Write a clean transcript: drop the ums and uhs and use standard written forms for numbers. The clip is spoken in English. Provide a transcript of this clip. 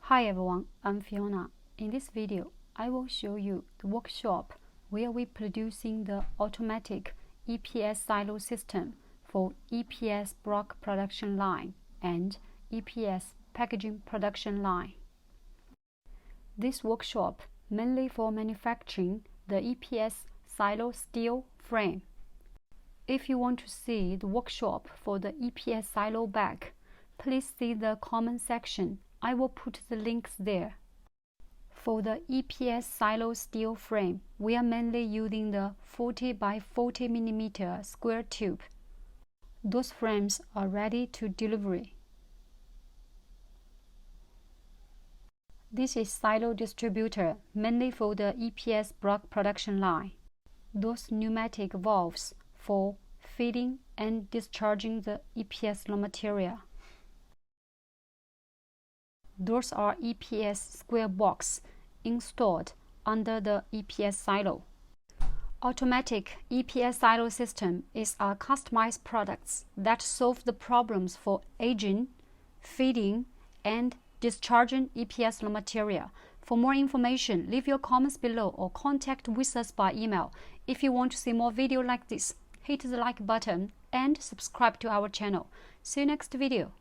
Hi everyone, I'm Fiona. In this video, I will show you the workshop where we're producing the automatic EPS silo system for EPS block production line and EPS packaging production line. This workshop mainly for manufacturing the EPS silo steel frame. If you want to see the workshop for the EPS silo bag, please see the comment section. I will put the links there. For the EPS silo steel frame, we are mainly using the 40 by 40 mm square tube. Those frames are ready to delivery. This is silo distributor, mainly for the EPS block production line. Those pneumatic valves for feeding and discharging the EPS raw material. Those are EPS square box installed under the EPS silo. Automatic EPS silo system is a customized product that solve the problems for aging, feeding, and discharging EPS raw material. For more information, leave your comments below or contact with us by email. If you want to see more videos like this, hit the like button and subscribe to our channel. See you next video.